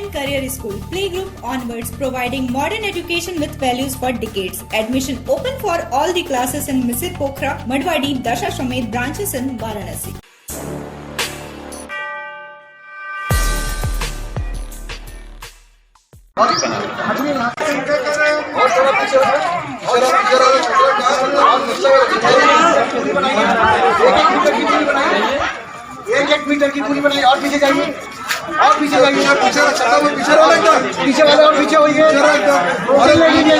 and Career School, Playgroup onwards, providing modern education with values for decades. Admission open for all the classes in Misir Pokhara, Madwadi, Dasashamed branches in Varanasi. एक metre की दूरी बनाइए और पीछे जाइए और पीछे जाइए और पीछे वाले और पीछे होइए ले लीजिए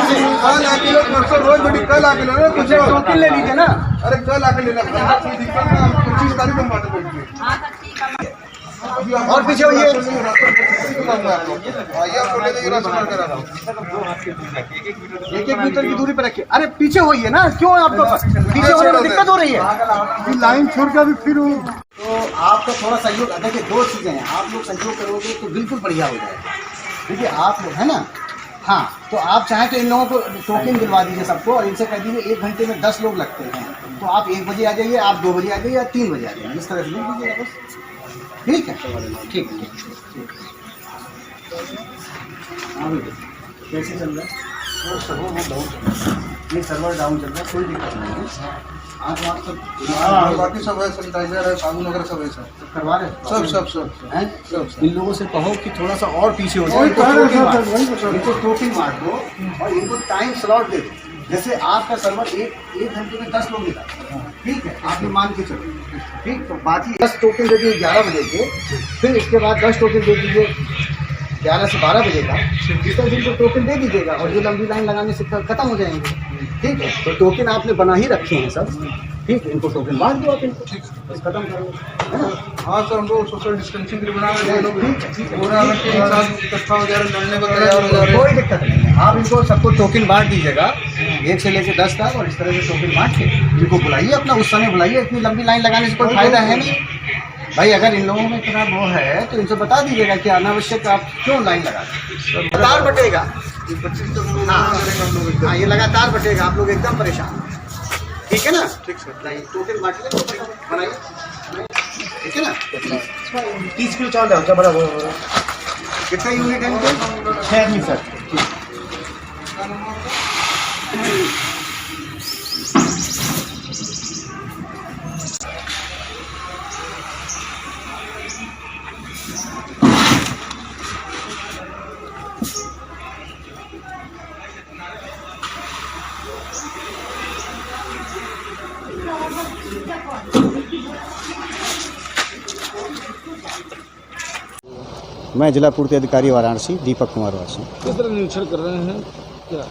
रोज बड़ी कल आके लेना कुछ टोकन ले लीजिए ना। अरे कल आके लेना 25 तारीख को बात बोलिए और पीछे होइए एक मीटर की दूरी पर रखिए। अरे पीछे होइए ना, क्यों आपको पीछे होने में दिक्कत हो रही है? लाइन छोड़ कर भी फिर तो आपका थोड़ा सहयोग। देखिए दो चीजें हैं, आप लोग सहयोग करोगे तो बिल्कुल बढ़िया हो जाएगा। देखिए आप लोग है ना, हाँ तो आप चाहें तो इन लोगों को टोकन दिलवा दीजिए सबको और इनसे कह दीजिए 1 घंटे में 10 लोग लगते हैं, तो आप 1 बजे आ जाइए, आप 2 बजे आ जाइए या 3 बजे आ जाइए, इस तरह से लिख दीजिएगा बस। ठीक है, ठीक है। कैसे चल रहा है? ये सर्वर डाउन चल रहा है, कोई दिक्कत नहीं है। आप सब बाकी सब है, सैनिटाइजर है, साबुन वगैरह सब है, सब करवा रहे हैं, सब हैं। इन लोगों से कहो कि थोड़ा सा और पीछे हो जाए, इनको टोकन मार दो और इनको टाइम स्लॉट दे दो। जैसे आपका सर्वर एक घंटे में 10 लोग निकालते, ठीक है, आप ये मान के चलो, ठीक। तो बाकी 10 टोकन दे दीजिए 11 बजे के, फिर इसके बाद 10 टोकन दे दीजिए 11 से 12 बजे का, जिस तरह जिनको टोकन दे दीजिएगा और जो लंबी लाइन लगाने से खत्म हो जाएंगे, ठीक है। तो टोकन आपने बना ही रखे हैं सब, ठीक है, इनको टोकन बांट दो आप इनको, बस खत्म करो, है ना। हाँ सर, हम लोग सोशल डिस्टेंसिंग भी बना रहे हैं, इकट्ठा वगैरह लड़ने को तैयार हो जा रहे हैं, कोई दिक्कत नहीं है। आप इनको सबको टोकन बांट दीजिएगा 1 से लेकर 10 तक, और इस तरह से टोकन बांट के इनको बुलाइए, अपना उस समय बुलाइए। इतनी लंबी लाइन लगाने से कोई फायदा है नहीं भाई। अगर इन लोगों में इतना वो है तो इनसे बता दीजिएगा कि अनावश्यक आप क्यों लाइन लगा रहे हैं। लगातार बटेगा, हाँ ये लगातार बटेगा, आप लोग एकदम परेशान, ठीक है ना। ठीक सर, टोकन बांट ले, बनाइए, ठीक है ना। 30 किलो चावल है, बड़ा कितना यूनिट है इनको? 6 नहीं सर, ठीक। मैं जिला पूर्ति अधिकारी वाराणसी दीपक कुमार वासी। किस तरह निरीक्षण कर रहे हैं? क्या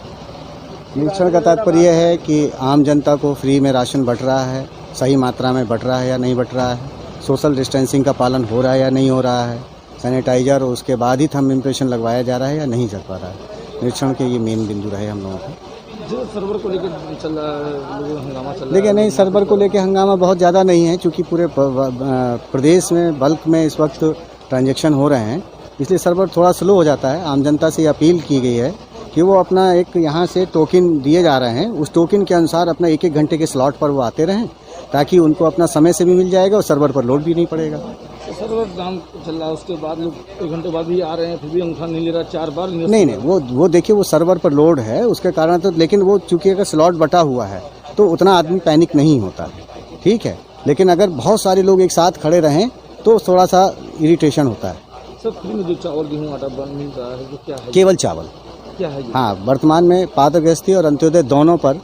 निरीक्षण का तात्पर्य है कि आम जनता को फ्री में राशन बंट रहा है, सही मात्रा में बंट रहा है या नहीं बंट रहा है, सोशल डिस्टेंसिंग का पालन हो रहा है या नहीं हो रहा है, सैनिटाइजर और उसके बाद ही थंब इम्प्रेशन लगवाया जा रहा है या नहीं चल पा रहा है। निरीक्षण के ये मेन बिंदु रहे हम लोगों का। जो सर्वर को लेकर चल रहा है, हंगामा चल रहा है। देखिए नहीं, सर्वर को लेकर हंगामा बहुत ज़्यादा नहीं है, क्योंकि पूरे प्रदेश में बल्क में इस वक्त ट्रांजैक्शन हो रहे हैं, इसलिए सर्वर थोड़ा स्लो हो जाता है। आम जनता से अपील की गई है कि वो अपना एक यहाँ से टोकन दिए जा रहे हैं, उस टोकन के अनुसार अपना 1-1 घंटे के स्लॉट पर वो आते रहें, ताकि उनको अपना समय से भी मिल जाएगा और सर्वर पर लोड भी नहीं पड़ेगा। तो सर्वर काम चल रहा है, उसके बाद लोग 1 घंटे बाद भी आ रहे हैं, फिर भी अंगूठा नहीं ले रहा, 4 बार नहीं, वो देखिए वो सर्वर पर लोड है उसके कारण तो, लेकिन वो चूंकि अगर स्लॉट बटा हुआ है तो उतना आदमी पैनिक नहीं होता है, ठीक है। लेकिन अगर बहुत सारे लोग एक साथ खड़े रहें तो थोड़ा सा इरिटेशन होता है। सब फ्री में जो चावल गेहूँ आटा मिल रहा है, वो क्या है? केवल चावल, क्या है? हाँ, वर्तमान में पात्रगृहस्थी और अंत्योदय दोनों पर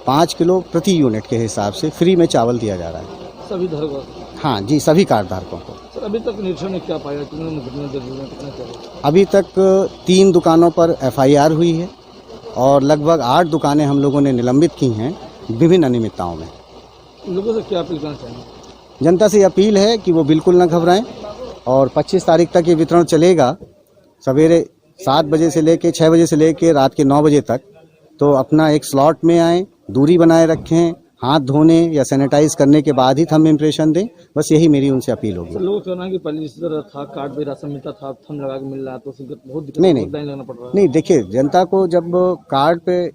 5 किलो प्रति यूनिट के हिसाब से फ्री में चावल दिया जा रहा है सभी धारकों? हाँ जी, सभी कार्ड धारकों को। सर अभी तक निरीक्षण में क्या पाया, कितने मुकदमे दर्ज हुए, कितना क्या? अभी तक 3 दुकानों पर FIR हुई है और लगभग 8 दुकानें हम लोगों ने निलंबित की हैं विभिन्न अनियमितताओं में। लोगों से क्या अपील करना चाहिए? जनता से अपील है कि वो बिल्कुल न घबराएं और 25 तारीख तक ये वितरण चलेगा, सवेरे 7 बजे से लेके 6 बजे से लेके रात के 9 बजे तक। तो अपना एक स्लॉट में आएँ, दूरी बनाए रखें, हाथ धोने या सैनिटाइज करने के बाद ही थंब इम्प्रेशन दें, बस यही मेरी उनसे अपील होगी। लोग कहना है कि पहले इस तरह था, कार्ड पे राशन मिलता था, थंब लगा के मिल रहा है, तो बहुत दिक्कत, नहीं लाइन लगना पड़ रहा है। नहीं, देखिए जनता को जब कार्ड पे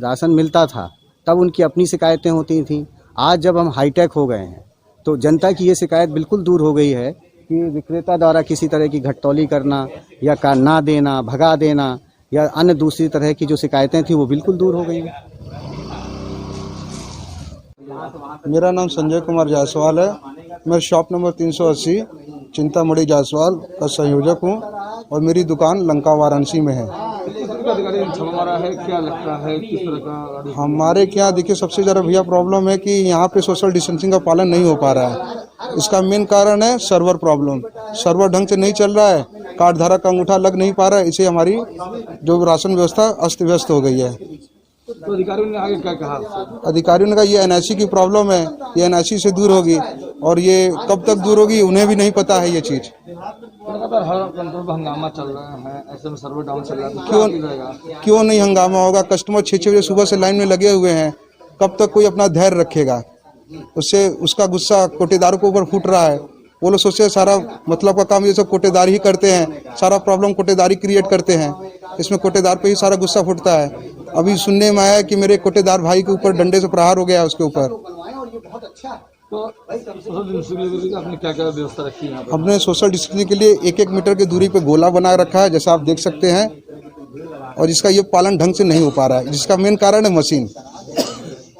राशन मिलता था तब उनकी अपनी शिकायतें होती थी। आज जब हम हाईटेक हो गए हैं तो जनता की ये शिकायत बिल्कुल दूर हो गई है कि विक्रेता द्वारा किसी तरह की घटतौली करना या का ना देना, भगा देना या अन्य दूसरी तरह की जो शिकायतें थी वो बिल्कुल दूर हो गई हैं। मेरा नाम संजय कुमार जायसवाल है। मैं शॉप नंबर 380 चिंतामणि जायसवाल का संयोजक हूँ और मेरी दुकान लंका वाराणसी में है। अधिकारी छापा मारा है, क्या लगता है किस तरह का? हमारे क्या देखिए, सबसे ज़्यादा भैया प्रॉब्लम है कि यहाँ पे सोशल डिस्टेंसिंग का पालन नहीं हो पा रहा है। इसका मेन कारण है सर्वर प्रॉब्लम। सर्वर ढंग से नहीं चल रहा है, कार्ड धारक का अंगूठा लग नहीं पा रहा है, इसे हमारी जो राशन व्यवस्था अस्त व्यस्त हो गई है। तो अधिकारियों ने आगे क्या कहा? अधिकारियों ने कहा ये एनआईसी की प्रॉब्लम है, ये एनआईसी से दूर होगी और ये कब तक दूर होगी उन्हें भी नहीं पता है ये चीज़। लगातार हर कंट्रोल पर हंगामा चल रहा है, ऐसे में सर्वर डाउन चल रहा है, क्यों नहीं हंगामा होगा? कस्टमर 6 बजे सुबह से लाइन में लगे हुए हैं, कब तक कोई अपना धैर्य रखेगा? उससे उसका गुस्सा कोटेदारों के ऊपर फूट रहा है। वो लोग सोचते हैं सारा मतलब का काम ये सब कोटेदार ही करते हैं, सारा प्रॉब्लम कोटेदारी क्रिएट करते हैं, इसमें कोटेदार पे ही सारा गुस्सा फूटता है। अभी सुनने में आया कि मेरे कोटेदार भाई के ऊपर डंडे से प्रहार हो गया उसके ऊपर। तो सोशल डिस्टेंसिंग की आपने क्या क्या व्यवस्था रखी है? हमने सोशल डिस्टेंसिंग के लिए 1-1 मीटर की दूरी पे गोला बना रखा है, जैसा आप देख सकते हैं, और इसका ये पालन ढंग से नहीं हो पा रहा है, जिसका मेन कारण है मशीन।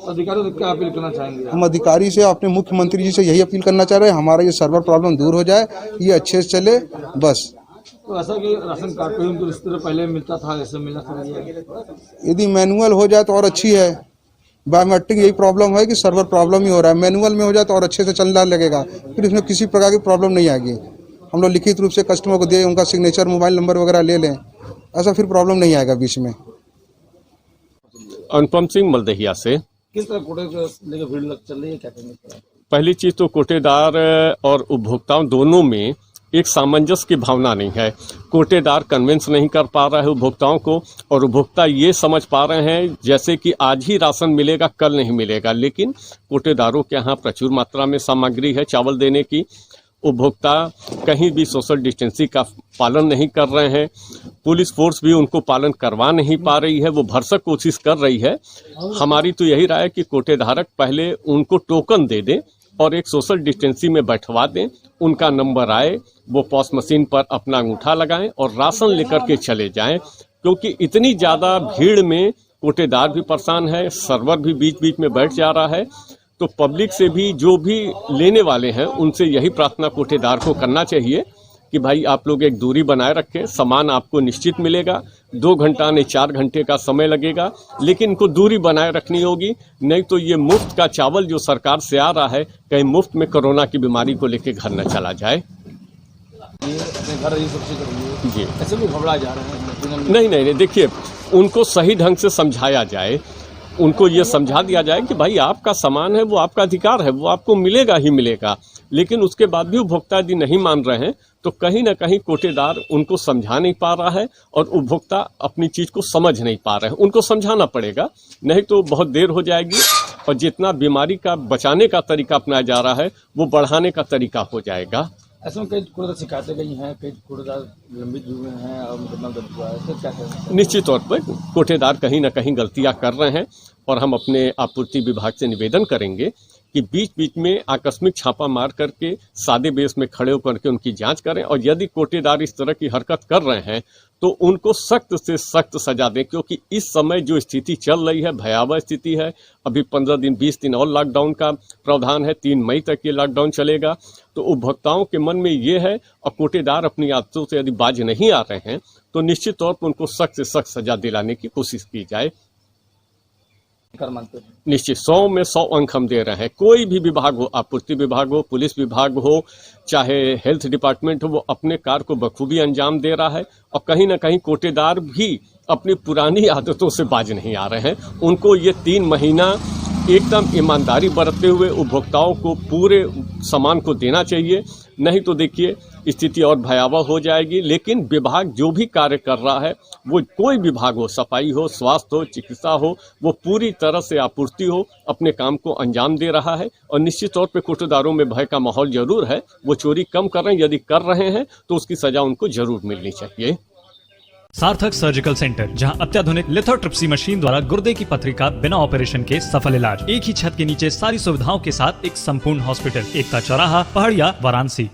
अधिकारियों से क्या अपील करना चाहेंगे? हम अधिकारी से, अपने मुख्यमंत्री जी से यही अपील करना चाह रहे हैं, हमारा ये सर्वर प्रॉब्लम दूर हो जाए, ये अच्छे से चले बस। तो ऐसा कि राशन कार्ड पे उनको इस तरह पहले मिलता था, ऐसे मिलना चाहिए। यदि मैनुअल हो जाए तो और अच्छी है। बायोमेट्रिक यही प्रॉब्लम है कि सर्वर प्रॉब्लम ही हो रहा है। मैनुअल में हो जाए तो और अच्छे से चलने लगेगा, फिर इसमें किसी प्रकार की प्रॉब्लम नहीं आएगी। हम लोग लिखित रूप से कस्टमर को दे, उनका सिग्नेचर, मोबाइल नंबर वगैरह ले लें, ऐसा फिर प्रॉब्लम नहीं आएगा बीच में। अनुपम सिंह मलदहिया से। किस तरह कोटे लेकर भीड़ चल रही है, क्या करना चाहिए? पहली चीज तो कोटेदार और उपभोक्ताओं दोनों में एक सामंजस्य की भावना नहीं है। कोटेदार कन्विंस नहीं कर पा रहा है उपभोक्ताओं को, और उपभोक्ता ये समझ पा रहे हैं जैसे कि आज ही राशन मिलेगा, कल नहीं मिलेगा। लेकिन कोटेदारों के यहाँ प्रचुर मात्रा में सामग्री है चावल देने की। उपभोक्ता कहीं भी सोशल डिस्टेंसिंग का पालन नहीं कर रहे हैं। पुलिस फोर्स भी उनको पालन करवा नहीं पा रही है, वो भरसक कोशिश कर रही है। हमारी तो यही राय है कि कोटेधारक पहले उनको टोकन दे दें और एक सोशल डिस्टेंसिंग में बैठवा दें, उनका नंबर आए, वो पॉस मशीन पर अपना अंगूठा लगाएं और राशन लेकर के चले जाएं। क्योंकि इतनी ज़्यादा भीड़ में कोटेदार भी परेशान है, सर्वर भी बीच बीच में बैठ जा रहा है। तो पब्लिक से भी, जो भी लेने वाले हैं, उनसे यही प्रार्थना कोटेदार को करना चाहिए कि भाई आप लोग एक दूरी बनाए रखें, सामान आपको निश्चित मिलेगा। 2 घंटा नहीं 4 घंटे का समय लगेगा, लेकिन इनको दूरी बनाए रखनी होगी। नहीं तो ये मुफ्त का चावल जो सरकार से आ रहा है, कहीं मुफ्त में कोरोना की बीमारी को लेकर घर न चला जाए। अपने घर ये सबसे करिए जी, ऐसे भी घबरा जा रहे हैं। नहीं, देखिए, उनको सही ढंग से समझाया जाए, उनको ये समझा दिया जाए कि भाई आपका सामान है, वो आपका अधिकार है, वो आपको मिलेगा ही मिलेगा। लेकिन उसके बाद भी उपभोक्ता यदि नहीं मान रहे हैं तो कहीं ना कहीं कोटेदार उनको समझा नहीं पा रहा है और उपभोक्ता अपनी चीज़ को समझ नहीं पा रहे हैं। उनको समझाना पड़ेगा, नहीं तो बहुत देर हो जाएगी और जितना बीमारी का बचाने का तरीका अपनाया जा रहा है वो बढ़ाने का तरीका हो जाएगा। ऐसे में कई कूड़ेदार शिकायतें गई हैं, कई कूड़ेदार लंबित हुए हैं और मुकदमा दर्ज हुआ है, तो क्या करें? निश्चित तौर पर कोटेदार कहीं ना कहीं गलतियां कर रहे हैं और हम अपने आपूर्ति विभाग से निवेदन करेंगे कि बीच बीच में आकस्मिक छापा मार करके सादे बेस में खड़े होकर के उनकी जांच करें, और यदि कोटेदार इस तरह की हरकत कर रहे हैं तो उनको सख्त से सख्त सजा दें। क्योंकि इस समय जो स्थिति चल रही है, भयावह स्थिति है। अभी 15 दिन 20 दिन और लॉकडाउन का प्रावधान है, 3 मई तक ये लॉकडाउन चलेगा। तो उपभोक्ताओं के मन में ये है, और कोटेदार अपनी आदतों से यदि बाज नहीं आ रहे हैं तो निश्चित तौर पर उनको सख्त से सख्त सजा दिलाने की कोशिश की जाए। निश्चित 100 में 100 अंक हम दे रहे हैं। कोई भी विभाग हो, आपूर्ति विभाग हो, पुलिस विभाग हो, चाहे हेल्थ डिपार्टमेंट हो, वो अपने कार्य को बखूबी अंजाम दे रहा है। और कहीं ना कहीं कोटेदार भी अपनी पुरानी आदतों से बाज नहीं आ रहे हैं। उनको ये 3 महीना एकदम ईमानदारी बरतते हुए उपभोक्ताओं को पूरे सामान को देना चाहिए, नहीं तो देखिए स्थिति और भयावह हो जाएगी। लेकिन विभाग जो भी कार्य कर रहा है, वो कोई विभाग हो, सफाई हो, स्वास्थ्य हो, चिकित्सा हो, वो पूरी तरह से आपूर्ति हो, अपने काम को अंजाम दे रहा है। और निश्चित तौर पे कोटेदारों में भय का माहौल जरूर है, वो चोरी कम कर रहे हैं, यदि कर रहे हैं तो उसकी सजा उनको जरूर मिलनी चाहिए। सार्थक सर्जिकल सेंटर, जहां अत्याधुनिक लिथोट्रिप्सी मशीन द्वारा गुर्दे की पथरी का बिना ऑपरेशन के सफल इलाज। एक ही छत के नीचे सारी सुविधाओं के साथ एक संपूर्ण हॉस्पिटल, एकता चौराहा, पहाड़िया, वाराणसी।